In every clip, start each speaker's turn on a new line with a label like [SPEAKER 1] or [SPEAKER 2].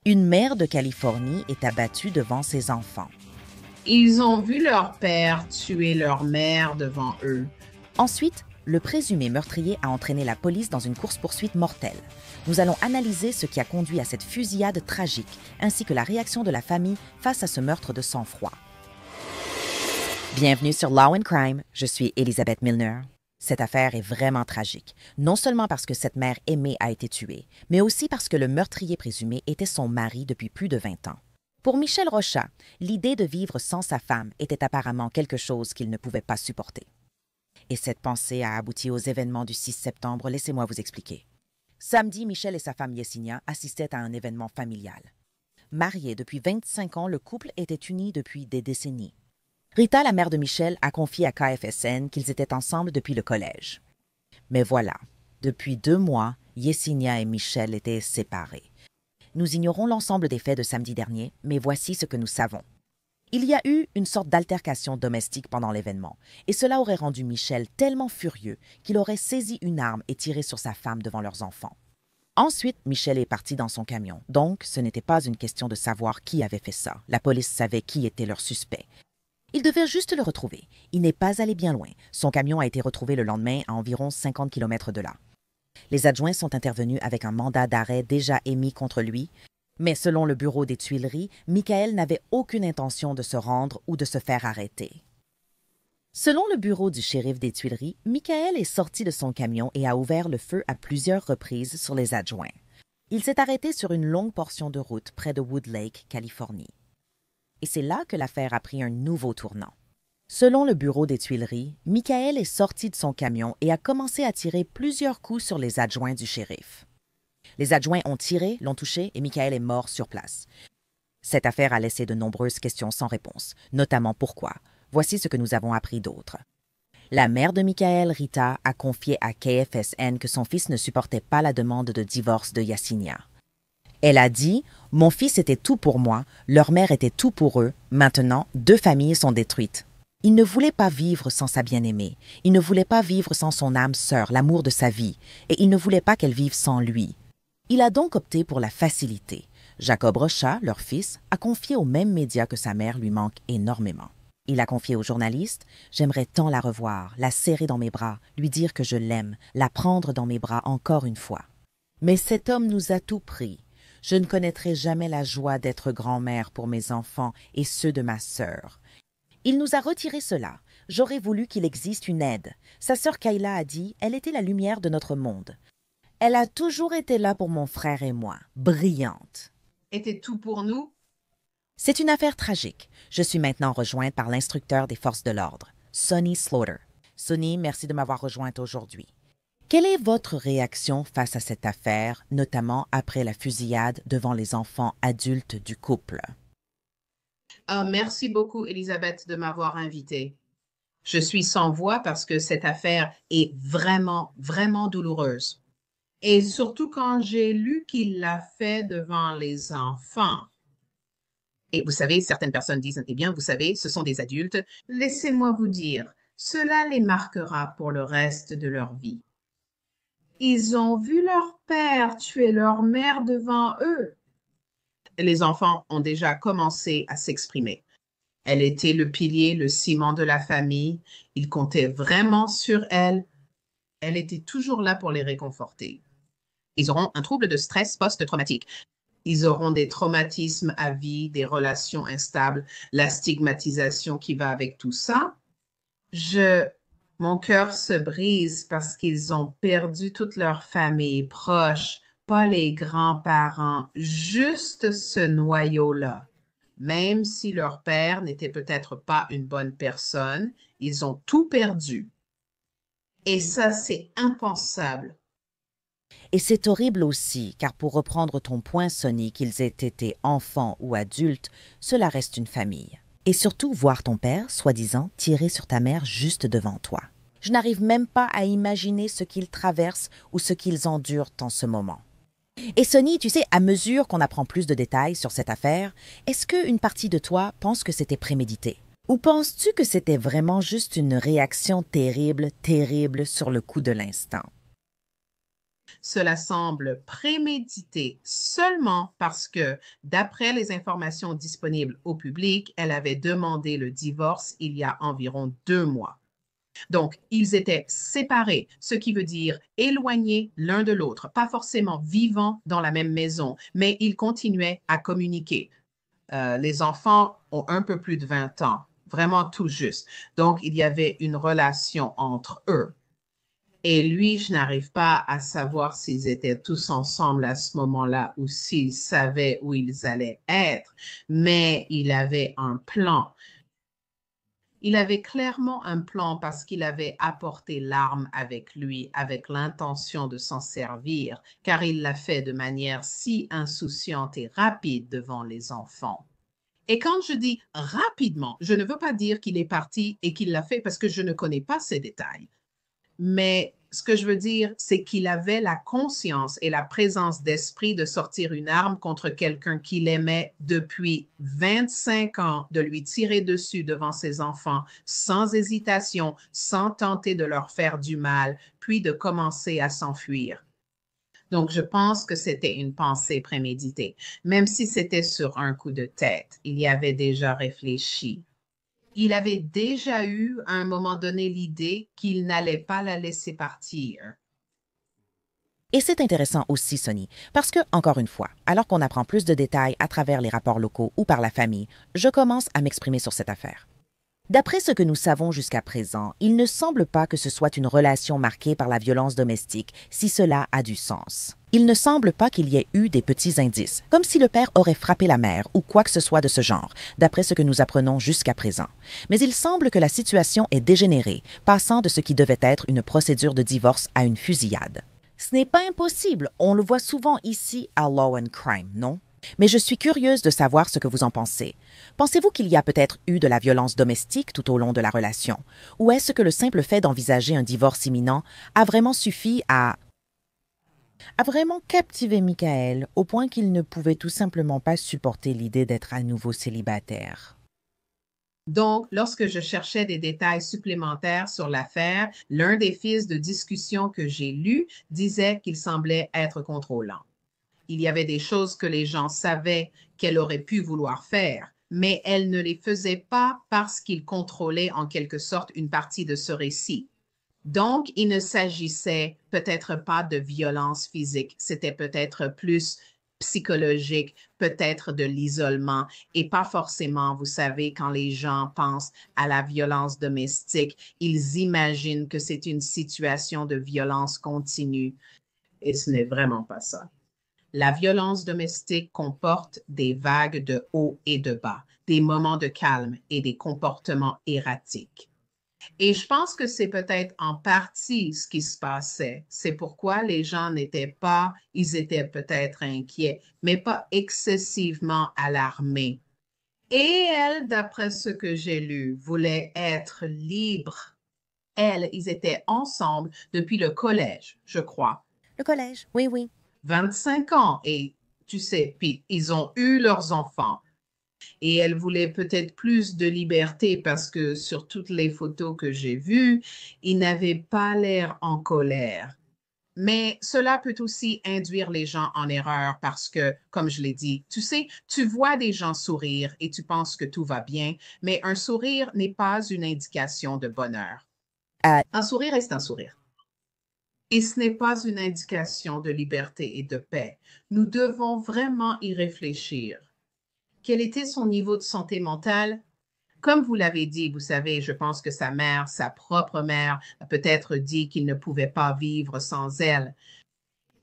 [SPEAKER 1] Une mère de Californie est abattue devant ses enfants.
[SPEAKER 2] Ils ont vu leur père tuer leur mère devant eux.
[SPEAKER 1] Ensuite, le présumé meurtrier a entraîné la police dans une course-poursuite mortelle. Nous allons analyser ce qui a conduit à cette fusillade tragique, ainsi que la réaction de la famille face à ce meurtre de sang-froid. Bienvenue sur Law and Crime, je suis Elizabeth Milner. Cette affaire est vraiment tragique, non seulement parce que cette mère aimée a été tuée, mais aussi parce que le meurtrier présumé était son mari depuis plus de 20 ans. Pour Michel Rochat, l'idée de vivre sans sa femme était apparemment quelque chose qu'il ne pouvait pas supporter. Et cette pensée a abouti aux événements du 6 septembre, laissez-moi vous expliquer. Samedi, Michel et sa femme Yesenia assistaient à un événement familial. Mariés depuis 25 ans, le couple était uni depuis des décennies. Rita, la mère de Michel, a confié à KFSN qu'ils étaient ensemble depuis le collège. Mais voilà, depuis 2 mois, Yesenia et Michel étaient séparés. Nous ignorons l'ensemble des faits de samedi dernier, mais voici ce que nous savons. Il y a eu une sorte d'altercation domestique pendant l'événement, et cela aurait rendu Michel tellement furieux qu'il aurait saisi une arme et tiré sur sa femme devant leurs enfants. Ensuite, Michel est parti dans son camion, donc ce n'était pas une question de savoir qui avait fait ça. La police savait qui était leur suspect. Il devait juste le retrouver. Il n'est pas allé bien loin. Son camion a été retrouvé le lendemain à environ 50 km de là. Les adjoints sont intervenus avec un mandat d'arrêt déjà émis contre lui, mais selon le bureau des Tuileries, Michael n'avait aucune intention de se rendre ou de se faire arrêter. Selon le bureau du shérif des Tuileries, Michael est sorti de son camion et a ouvert le feu à plusieurs reprises sur les adjoints. Il s'est arrêté sur une longue portion de route près de Wood Lake, Californie. Et c'est là que l'affaire a pris un nouveau tournant. Selon le bureau des Tuileries, Michael est sorti de son camion et a commencé à tirer plusieurs coups sur les adjoints du shérif. Les adjoints ont tiré, l'ont touché et Michael est mort sur place. Cette affaire a laissé de nombreuses questions sans réponse, notamment pourquoi. Voici ce que nous avons appris d'autre. La mère de Michael, Rita, a confié à KFSN que son fils ne supportait pas la demande de divorce de Yesenia. Elle a dit « Mon fils était tout pour moi, leur mère était tout pour eux, maintenant 2 familles sont détruites. » Il ne voulait pas vivre sans sa bien-aimée, il ne voulait pas vivre sans son âme sœur, l'amour de sa vie, et il ne voulait pas qu'elle vive sans lui. Il a donc opté pour la facilité. Jacob Rochat, leur fils, a confié aux mêmes médias que sa mère lui manque énormément. Il a confié aux journalistes « J'aimerais tant la revoir, la serrer dans mes bras, lui dire que je l'aime, la prendre dans mes bras encore une fois. » Mais cet homme nous a tout pris. Je ne connaîtrai jamais la joie d'être grand-mère pour mes enfants et ceux de ma sœur. Il nous a retiré cela. J'aurais voulu qu'il existe une aide. Sa sœur Kayla a dit, elle était la lumière de notre monde. Elle a toujours été là pour mon frère et moi, brillante.
[SPEAKER 2] Était tout pour nous?
[SPEAKER 1] C'est une affaire tragique. Je suis maintenant rejointe par l'instructeur des forces de l'ordre, Sonny Slaughter. Sonny, merci de m'avoir rejointe aujourd'hui. Quelle est votre réaction face à cette affaire, notamment après la fusillade devant les enfants adultes du couple?
[SPEAKER 2] Merci beaucoup, Elisabeth, de m'avoir invitée. Je suis sans voix parce que cette affaire est vraiment, vraiment douloureuse. Et surtout quand j'ai lu qu'il l'a fait devant les enfants. Et vous savez, certaines personnes disent, eh bien, vous savez, ce sont des adultes. Laissez-moi vous dire, cela les marquera pour le reste de leur vie. Ils ont vu leur père tuer leur mère devant eux. Les enfants ont déjà commencé à s'exprimer. Elle était le pilier, le ciment de la famille. Ils comptaient vraiment sur elle. Elle était toujours là pour les réconforter. Ils auront un trouble de stress post-traumatique. Ils auront des traumatismes à vie, des relations instables, la stigmatisation qui va avec tout ça. Mon cœur se brise parce qu'ils ont perdu toute leur famille proche, pas les grands-parents, juste ce noyau-là. Même si leur père n'était peut-être pas une bonne personne, ils ont tout perdu. Et ça, c'est impensable.
[SPEAKER 1] Et c'est horrible aussi, car pour reprendre ton point, Sonny, qu'ils aient été enfants ou adultes, cela reste une famille. Et surtout, voir ton père, soi-disant, tirer sur ta mère juste devant toi. Je n'arrive même pas à imaginer ce qu'ils traversent ou ce qu'ils endurent en ce moment. Et Sonny, tu sais, à mesure qu'on apprend plus de détails sur cette affaire, est-ce qu'une partie de toi pense que c'était prémédité? Ou penses-tu que c'était vraiment juste une réaction terrible, terrible sur le coup de l'instant?
[SPEAKER 2] Cela semble prémédité seulement parce que, d'après les informations disponibles au public, elle avait demandé le divorce il y a environ 2 mois. Donc, ils étaient séparés, ce qui veut dire éloignés l'un de l'autre, pas forcément vivant dans la même maison, mais ils continuaient à communiquer. Les enfants ont un peu plus de 20 ans, vraiment tout juste. Donc, il y avait une relation entre eux. Et lui, je n'arrive pas à savoir s'ils étaient tous ensemble à ce moment-là ou s'ils savaient où ils allaient être, mais il avait un plan. Il avait clairement un plan parce qu'il avait apporté l'arme avec lui, avec l'intention de s'en servir, car il l'a fait de manière si insouciante et rapide devant les enfants. Et quand je dis rapidement, je ne veux pas dire qu'il est parti et qu'il l'a fait parce que je ne connais pas ces détails. Mais ce que je veux dire, c'est qu'il avait la conscience et la présence d'esprit de sortir une arme contre quelqu'un qu'il aimait depuis 25 ans, de lui tirer dessus devant ses enfants sans hésitation, sans tenter de leur faire du mal, puis de commencer à s'enfuir. Donc, je pense que c'était une pensée préméditée. Même si c'était sur un coup de tête, il y avait déjà réfléchi. Il avait déjà eu à un moment donné l'idée qu'il n'allait pas la laisser partir.
[SPEAKER 1] Et c'est intéressant aussi, Sonny, parce que, encore une fois, alors qu'on apprend plus de détails à travers les rapports locaux ou par la famille, je commence à m'exprimer sur cette affaire. D'après ce que nous savons jusqu'à présent, il ne semble pas que ce soit une relation marquée par la violence domestique, si cela a du sens. Il ne semble pas qu'il y ait eu des petits indices, comme si le père aurait frappé la mère ou quoi que ce soit de ce genre, d'après ce que nous apprenons jusqu'à présent. Mais il semble que la situation est dégénérée, passant de ce qui devait être une procédure de divorce à une fusillade. Ce n'est pas impossible, on le voit souvent ici à Law and Crime, non? Mais je suis curieuse de savoir ce que vous en pensez. Pensez-vous qu'il y a peut-être eu de la violence domestique tout au long de la relation? Ou est-ce que le simple fait d'envisager un divorce imminent a vraiment suffi à vraiment captiver Michael au point qu'il ne pouvait tout simplement pas supporter l'idée d'être à nouveau célibataire?
[SPEAKER 2] Donc, lorsque je cherchais des détails supplémentaires sur l'affaire, l'un des fils de discussion que j'ai lus disait qu'il semblait être contrôlant. Il y avait des choses que les gens savaient qu'elle aurait pu vouloir faire, mais elle ne les faisait pas parce qu'il contrôlait en quelque sorte une partie de ce récit. Donc, il ne s'agissait peut-être pas de violence physique, c'était peut-être plus psychologique, peut-être de l'isolement et pas forcément, vous savez, quand les gens pensent à la violence domestique, ils imaginent que c'est une situation de violence continue et ce n'est vraiment pas ça. La violence domestique comporte des vagues de haut et de bas, des moments de calme et des comportements erratiques. Et je pense que c'est peut-être en partie ce qui se passait. C'est pourquoi les gens n'étaient pas, ils étaient peut-être inquiets, mais pas excessivement alarmés. Et elle, d'après ce que j'ai lu, voulait être libre. Elle, ils étaient ensemble depuis le collège, je crois.
[SPEAKER 1] Le collège, oui, oui.
[SPEAKER 2] 25 ans. Et tu sais, puis ils ont eu leurs enfants. Et elle voulait peut-être plus de liberté parce que sur toutes les photos que j'ai vues, il n'avait pas l'air en colère. Mais cela peut aussi induire les gens en erreur parce que, comme je l'ai dit, tu sais, tu vois des gens sourire et tu penses que tout va bien, mais un sourire n'est pas une indication de bonheur.
[SPEAKER 1] Euh,
[SPEAKER 2] Un sourire est un sourire. Et ce n'est pas une indication de liberté et de paix. Nous devons vraiment y réfléchir. Quel était son niveau de santé mentale? Comme vous l'avez dit, vous savez, je pense que sa mère, sa propre mère, a peut-être dit qu'il ne pouvait pas vivre sans elle.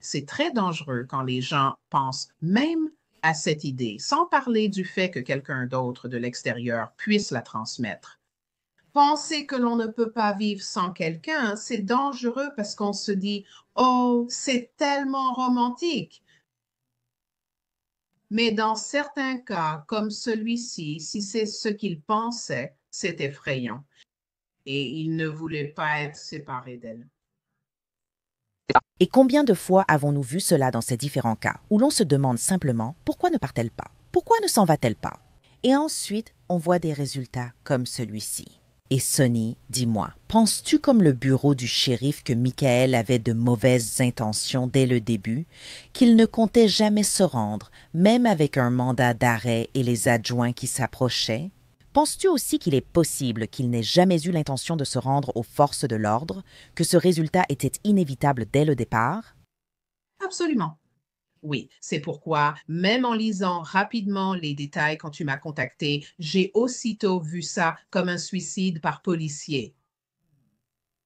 [SPEAKER 2] C'est très dangereux quand les gens pensent même à cette idée, sans parler du fait que quelqu'un d'autre de l'extérieur puisse la transmettre. Penser que l'on ne peut pas vivre sans quelqu'un, c'est dangereux parce qu'on se dit, oh, c'est tellement romantique. Mais dans certains cas, comme celui-ci, si c'est ce qu'il pensait, c'est effrayant. Et il ne voulait pas être séparé d'elle.
[SPEAKER 1] Et combien de fois avons-nous vu cela dans ces différents cas, où l'on se demande simplement pourquoi ne part-elle pas? Pourquoi ne s'en va-t-elle pas? Et ensuite, on voit des résultats comme celui-ci. Et Sonny, dis-moi, penses-tu comme le bureau du shérif que Michael avait de mauvaises intentions dès le début, qu'il ne comptait jamais se rendre, même avec un mandat d'arrêt et les adjoints qui s'approchaient? Penses-tu aussi qu'il est possible qu'il n'ait jamais eu l'intention de se rendre aux forces de l'ordre, que ce résultat était inévitable dès le départ?
[SPEAKER 2] Absolument. Oui, c'est pourquoi, même en lisant rapidement les détails quand tu m'as contacté, j'ai aussitôt vu ça comme un suicide par policier.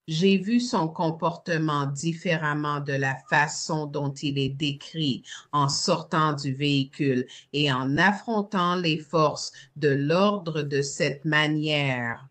[SPEAKER 2] J'ai vu son comportement différemment de la façon dont il est décrit en sortant du véhicule et en affrontant les forces de l'ordre de cette manière.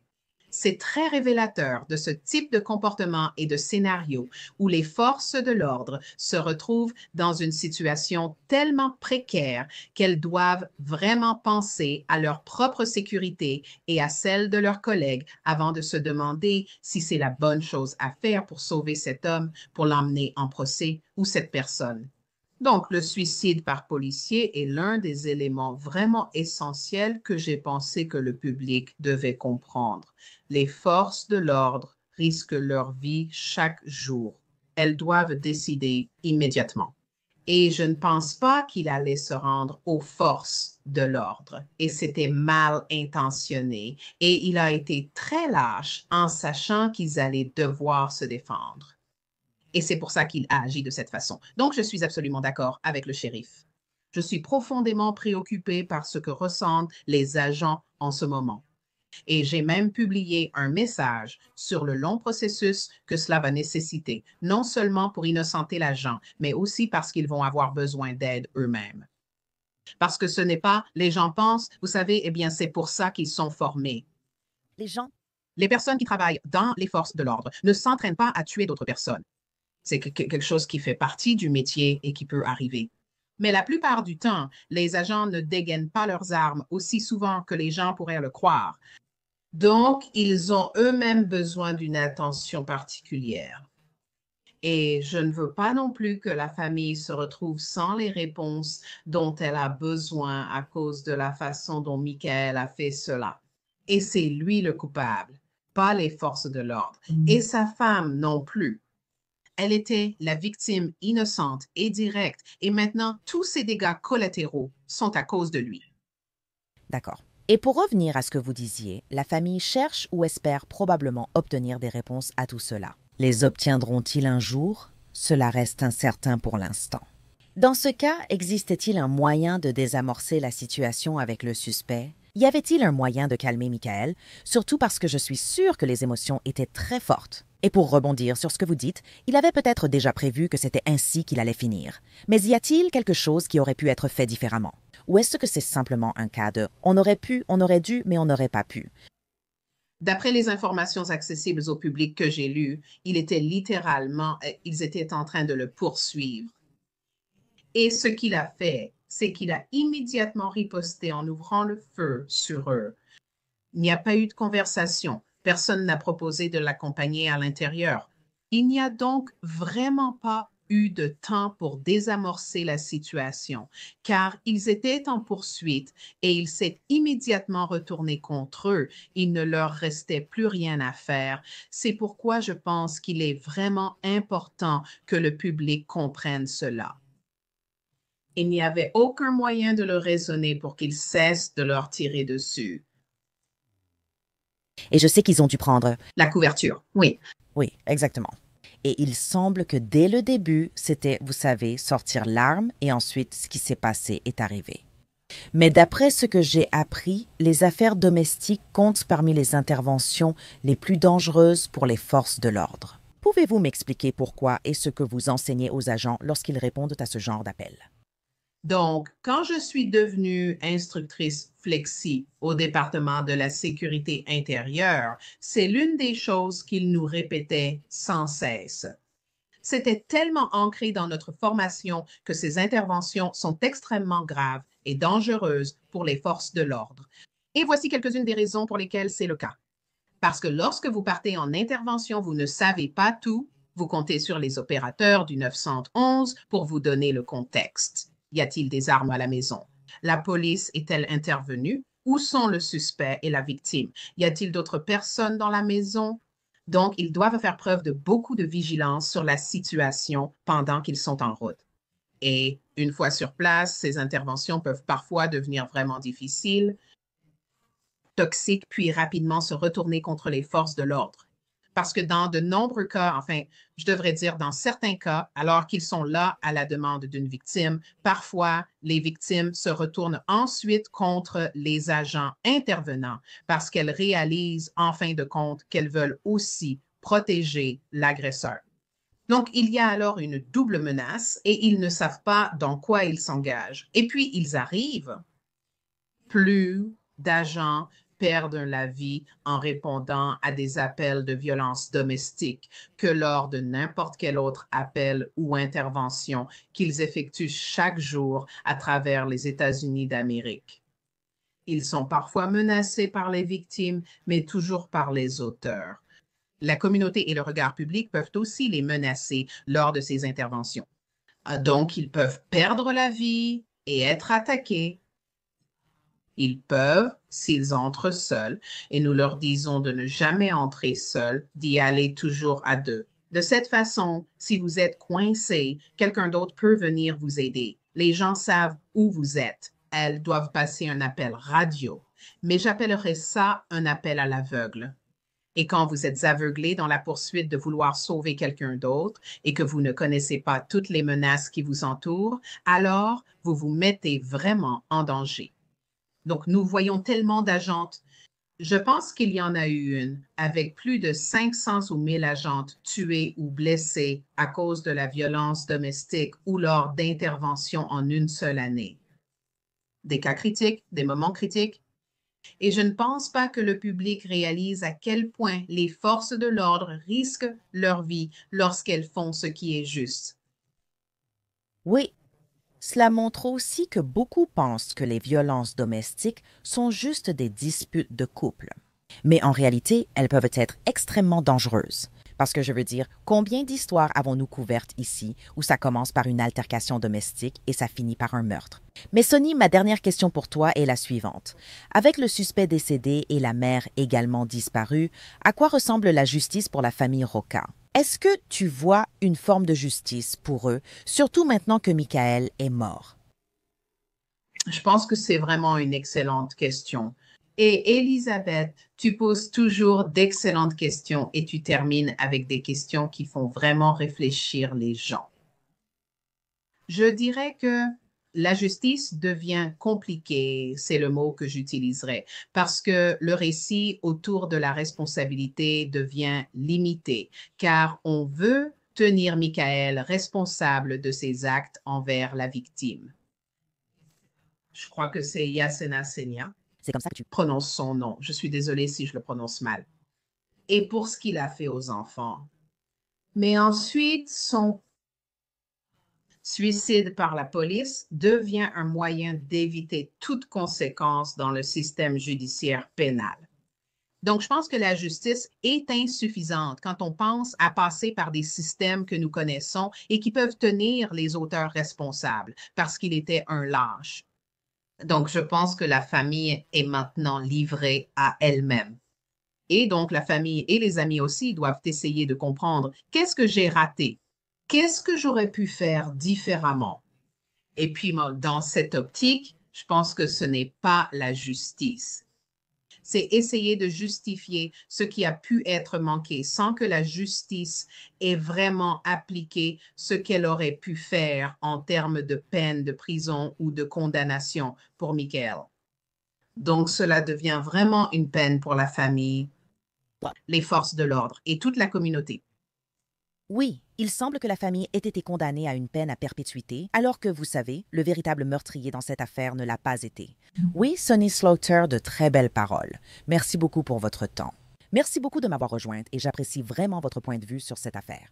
[SPEAKER 2] C'est très révélateur de ce type de comportement et de scénario où les forces de l'ordre se retrouvent dans une situation tellement précaire qu'elles doivent vraiment penser à leur propre sécurité et à celle de leurs collègues avant de se demander si c'est la bonne chose à faire pour sauver cet homme, pour l'emmener en procès ou cette personne. Donc, le suicide par policier est l'un des éléments vraiment essentiels que j'ai pensé que le public devait comprendre. Les forces de l'ordre risquent leur vie chaque jour. Elles doivent décider immédiatement. Et je ne pense pas qu'il allait se rendre aux forces de l'ordre. Et c'était mal intentionné. Et il a été très lâche en sachant qu'ils allaient devoir se défendre. Et c'est pour ça qu'il a agi de cette façon. Donc, je suis absolument d'accord avec le shérif. Je suis profondément préoccupée par ce que ressentent les agents en ce moment. Et j'ai même publié un message sur le long processus que cela va nécessiter, non seulement pour innocenter l'agent, mais aussi parce qu'ils vont avoir besoin d'aide eux-mêmes. Parce que ce n'est pas, les gens pensent, vous savez, eh bien, c'est pour ça qu'ils sont formés.
[SPEAKER 1] Les gens.
[SPEAKER 2] Les personnes qui travaillent dans les forces de l'ordre ne s'entraînent pas à tuer d'autres personnes. C'est quelque chose qui fait partie du métier et qui peut arriver. Mais la plupart du temps, les agents ne dégainent pas leurs armes aussi souvent que les gens pourraient le croire. Donc, ils ont eux-mêmes besoin d'une attention particulière. Et je ne veux pas non plus que la famille se retrouve sans les réponses dont elle a besoin à cause de la façon dont Michael a fait cela. Et c'est lui le coupable, pas les forces de l'ordre. Et sa femme non plus. Elle était la victime innocente et directe, et maintenant tous ces dégâts collatéraux sont à cause de lui.
[SPEAKER 1] D'accord. Et pour revenir à ce que vous disiez, la famille cherche ou espère probablement obtenir des réponses à tout cela. Les obtiendront-ils un jour? Cela reste incertain pour l'instant. Dans ce cas, existait-il un moyen de désamorcer la situation avec le suspect? Y avait-il un moyen de calmer Michael? Surtout parce que je suis sûre que les émotions étaient très fortes. Et pour rebondir sur ce que vous dites, il avait peut-être déjà prévu que c'était ainsi qu'il allait finir. Mais y a-t-il quelque chose qui aurait pu être fait différemment? Ou est-ce que c'est simplement un cas de « on aurait pu, on aurait dû, mais on n'aurait pas pu » ?
[SPEAKER 2] D'après les informations accessibles au public que j'ai lues, ils étaient en train de le poursuivre. Et ce qu'il a fait, c'est qu'il a immédiatement riposté en ouvrant le feu sur eux. Il n'y a pas eu de conversation. Personne n'a proposé de l'accompagner à l'intérieur. Il n'y a donc vraiment pas eu de temps pour désamorcer la situation, car ils étaient en poursuite et il s'est immédiatement retourné contre eux. Il ne leur restait plus rien à faire. C'est pourquoi je pense qu'il est vraiment important que le public comprenne cela. Il n'y avait aucun moyen de le raisonner pour qu'ils cessent de leur tirer dessus.
[SPEAKER 1] Et je sais qu'ils ont dû prendre...
[SPEAKER 2] La couverture, oui.
[SPEAKER 1] Oui, exactement. Et il semble que dès le début, c'était, vous savez, sortir l'arme et ensuite ce qui s'est passé est arrivé. Mais d'après ce que j'ai appris, les affaires domestiques comptent parmi les interventions les plus dangereuses pour les forces de l'ordre. Pouvez-vous m'expliquer pourquoi et ce que vous enseignez aux agents lorsqu'ils répondent à ce genre d'appel?
[SPEAKER 2] Donc, quand je suis devenue instructrice flexi au département de la sécurité intérieure, c'est l'une des choses qu'il nous répétait sans cesse. C'était tellement ancré dans notre formation que ces interventions sont extrêmement graves et dangereuses pour les forces de l'ordre. Et voici quelques-unes des raisons pour lesquelles c'est le cas. Parce que lorsque vous partez en intervention, vous ne savez pas tout, vous comptez sur les opérateurs du 911 pour vous donner le contexte. Y a-t-il des armes à la maison? La police est-elle intervenue? Où sont le suspect et la victime? Y a-t-il d'autres personnes dans la maison? Donc, ils doivent faire preuve de beaucoup de vigilance sur la situation pendant qu'ils sont en route. Et une fois sur place, ces interventions peuvent parfois devenir vraiment difficiles, toxiques, puis rapidement se retourner contre les forces de l'ordre. Parce que dans de nombreux cas, enfin, je devrais dire dans certains cas, alors qu'ils sont là à la demande d'une victime, parfois les victimes se retournent ensuite contre les agents intervenants parce qu'elles réalisent en fin de compte qu'elles veulent aussi protéger l'agresseur. Donc, il y a alors une double menace et ils ne savent pas dans quoi ils s'engagent. Et puis, ils arrivent, plus d'agents perdent la vie en répondant à des appels de violence domestique que lors de n'importe quel autre appel ou intervention qu'ils effectuent chaque jour à travers les États-Unis d'Amérique. Ils sont parfois menacés par les victimes, mais toujours par les auteurs. La communauté et le regard public peuvent aussi les menacer lors de ces interventions. Donc, ils peuvent perdre la vie et être attaqués. Ils peuvent, s'ils entrent seuls, et nous leur disons de ne jamais entrer seuls, d'y aller toujours à deux. De cette façon, si vous êtes coincé, quelqu'un d'autre peut venir vous aider. Les gens savent où vous êtes. Elles doivent passer un appel radio, mais j'appellerais ça un appel à l'aveugle. Et quand vous êtes aveuglé dans la poursuite de vouloir sauver quelqu'un d'autre et que vous ne connaissez pas toutes les menaces qui vous entourent, alors vous vous mettez vraiment en danger. Donc, nous voyons tellement d'agentes. Je pense qu'il y en a eu une avec plus de 500 ou 1000 agentes tuées ou blessées à cause de la violence domestique ou lors d'interventions en une seule année. Des cas critiques, des moments critiques. Et je ne pense pas que le public réalise à quel point les forces de l'ordre risquent leur vie lorsqu'elles font ce qui est juste.
[SPEAKER 1] Oui, cela montre aussi que beaucoup pensent que les violences domestiques sont juste des disputes de couple. Mais en réalité, elles peuvent être extrêmement dangereuses. Parce que je veux dire, combien d'histoires avons-nous couvertes ici où ça commence par une altercation domestique et ça finit par un meurtre? Mais Sonny, ma dernière question pour toi est la suivante. Avec le suspect décédé et la mère également disparue, à quoi ressemble la justice pour la famille Roca? Est-ce que tu vois une forme de justice pour eux, surtout maintenant que Michael est mort?
[SPEAKER 2] Je pense que c'est vraiment une excellente question. Et Elisabeth, tu poses toujours d'excellentes questions et tu termines avec des questions qui font vraiment réfléchir les gens. Je dirais que la justice devient compliquée, c'est le mot que j'utiliserais, parce que le récit autour de la responsabilité devient limité, car on veut tenir Michael responsable de ses actes envers la victime. Je crois que c'est Yasena Senia.
[SPEAKER 1] C'est comme ça que tu
[SPEAKER 2] Prononce son nom. Je suis désolée si je le prononce mal. Et pour ce qu'il a fait aux enfants. Mais ensuite, son suicide par la police devient un moyen d'éviter toute conséquence dans le système judiciaire pénal. Donc, je pense que la justice est insuffisante quand on pense à passer par des systèmes que nous connaissons et qui peuvent tenir les auteurs responsables parce qu'il était un lâche. Donc, je pense que la famille est maintenant livrée à elle-même. Et donc, la famille et les amis aussi doivent essayer de comprendre qu'est-ce que j'ai raté? Qu'est-ce que j'aurais pu faire différemment? Et puis, dans cette optique, je pense que ce n'est pas la justice. C'est essayer de justifier ce qui a pu être manqué sans que la justice ait vraiment appliqué ce qu'elle aurait pu faire en termes de peine de prison ou de condamnation pour Michael. Donc, cela devient vraiment une peine pour la famille, les forces de l'ordre et toute la communauté.
[SPEAKER 1] Oui, il semble que la famille ait été condamnée à une peine à perpétuité, alors que, vous savez, le véritable meurtrier dans cette affaire ne l'a pas été. Oui, Sonny Slaughter, de très belles paroles. Merci beaucoup pour votre temps. Merci beaucoup de m'avoir rejointe et j'apprécie vraiment votre point de vue sur cette affaire.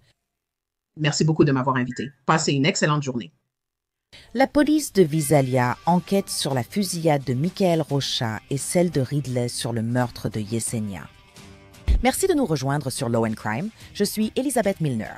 [SPEAKER 2] Merci beaucoup de m'avoir invité. Passez une excellente journée.
[SPEAKER 1] La police de Visalia enquête sur la fusillade de Michael Rocha et celle de Ridley sur le meurtre de Yesenia. Merci de nous rejoindre sur Law & Crime. Je suis Elisabeth Milner.